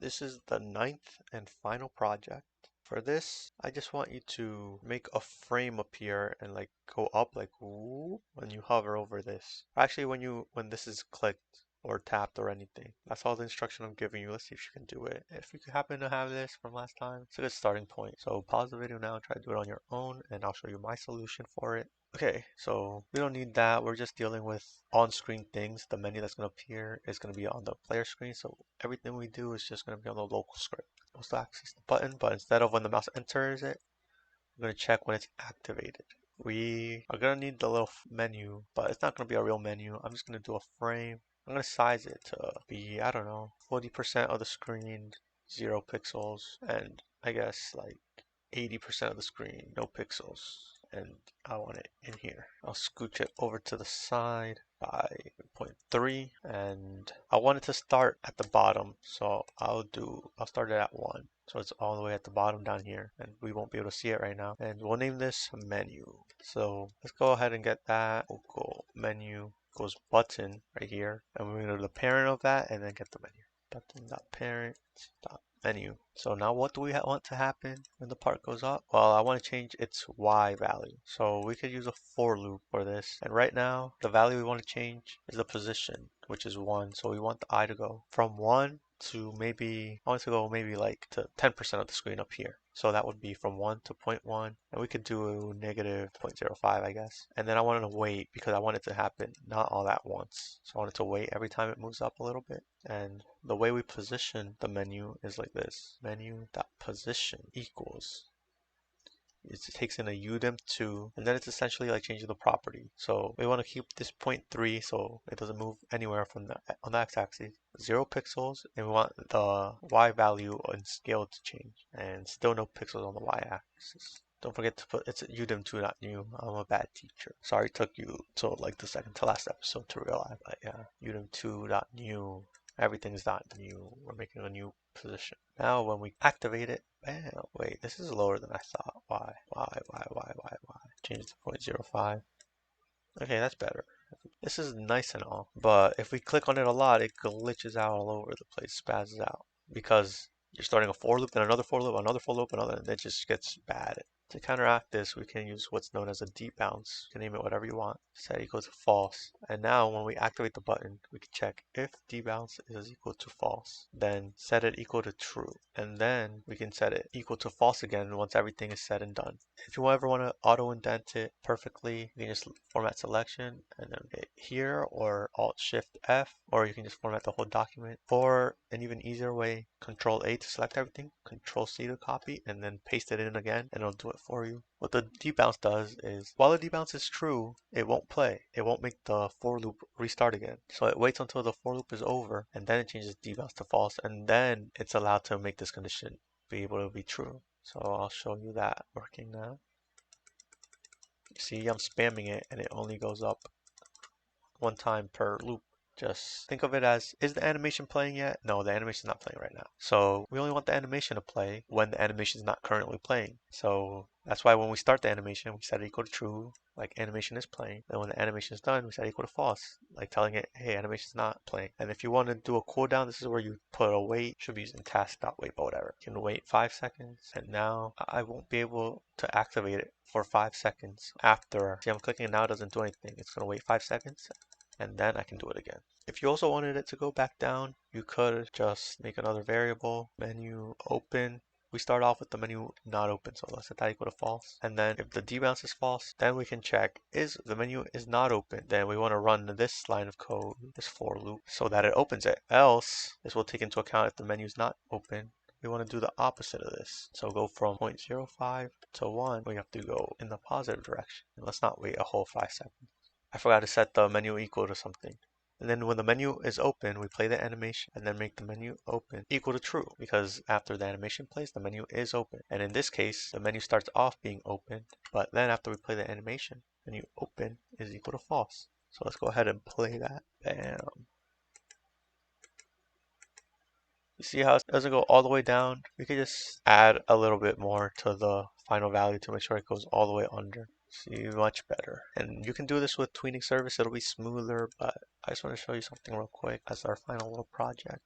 This is the 9th and final project. For this, I just want you to make a frame appear and like go up like whoop when you hover over this. Actually, when this is clicked or tapped or anything. That's all the instruction I'm giving you. Let's see if you can do it. If you happen to have this from last time, it's a good starting point. So pause the video now and try to do it on your own, and I'll show you my solution for it. Okay, so we don't need that. We're just dealing with on-screen things. The menu that's going to appear is going to be on the player screen. So everything we do is just going to be on the local script. We'll still access the button, but instead of when the mouse enters it, we're going to check when it's activated. We are going to need the little menu, but it's not going to be a real menu. I'm just going to do a frame. I'm going to size it to be, I don't know, 40% of the screen, 0 pixels, and I guess like 80% of the screen, no pixels. And I want it in here. I'll scooch it over to the side by 0.3, and I want it to start at the bottom, so I'll start it at 1. So it's all the way at the bottom down here, and we won't be able to see it right now. And we'll name this menu. So let's go ahead and get that. We'll go menu, goes button right here, and we're going to go to the parent of that and then get the menu. Button.parent.menu. So now what do we want to happen when the part goes up? Well, I want to change its Y value. So we could use a for loop for this. And right now, the value we want to change is the position, which is 1. So we want the I to go from 1 to maybe, I want to go maybe like to 10% of the screen up here. So that would be from 1 to 0.1, and we could do negative 0.05, I guess. And then I wanted to wait because I want it to happen not all at once. So I wanted to wait every time it moves up a little bit. And the way we position the menu is like this. Menu.position equals. It takes in a udem2, and then it's essentially like changing the property. So we want to keep this 0.3 so it doesn't move anywhere from the on the x-axis. 0 pixels, and we want the y value and scale to change, and still no pixels on the y-axis. Don't forget to put it's udem2.new. I'm a bad teacher. Sorry it took you till like the second to last episode to realize, but yeah, udem2.new. Everything's .new. We're making a new position. Now when we activate it, bam, wait, this is lower than I thought. Why? Change it to 0.05. Okay, that's better. This is nice and all, but if we click on it a lot, it glitches out all over the place, spazzes out. Because you're starting a for loop, then another for loop, another for loop, another, and it just gets bad. To counteract this, we can use what's known as a debounce. You can name it whatever you want. Set equal to false. And now when we activate the button, we can check if debounce is equal to false. Then set it equal to true. And then we can set it equal to false again once everything is said and done. If you ever want to auto indent it perfectly, you can just format selection and then hit here, or Alt Shift F, or you can just format the whole document. Or an even easier way, Control A to select everything, Control C to copy, and then paste it in again, and it'll do it for you. What the debounce does is, while the debounce is true, it won't play. It won't make the for loop restart again. So it waits until the for loop is over, and then it changes debounce to false, and then it's allowed to make this condition be able to be true. So I'll show you that working now. You see, I'm spamming it, and it only goes up 1 time per loop. Just think of it as, is the animation playing yet? No, the animation is not playing right now. So we only want the animation to play when the animation is not currently playing. So that's why when we start the animation, we set it equal to true, like animation is playing. Then when the animation is done, we set it equal to false, like telling it, hey, animation is not playing. And if you want to do a cooldown, this is where you put a wait. Should be using task.wait, but whatever. You can wait 5 seconds, and now I won't be able to activate it for 5 seconds after. See, I'm clicking it now, it doesn't do anything. It's going to wait 5 seconds, and then I can do it again. If you also wanted it to go back down, you could just make another variable, menu open. We start off with the menu not open, so let's set that equal to false. And then if the debounce is false, then we can check is the menu is not open. Then we want to run this line of code, this for loop, so that it opens it. Else, this will take into account if the menu is not open. We want to do the opposite of this. So go from 0.05 to 1. We have to go in the positive direction. And let's not wait a whole 5 seconds. I forgot to set the menu equal to something. And then when the menu is open, we play the animation and then make the menu open equal to true, because after the animation plays, the menu is open. And in this case, the menu starts off being open, but then after we play the animation, menu open is equal to false. So let's go ahead and play that. Bam. You see how it doesn't go all the way down? We could just add a little bit more to the final value to make sure it goes all the way under. See, much better. And you can do this with tweening service, it'll be smoother, but I just want to show you something real quick as our final little project.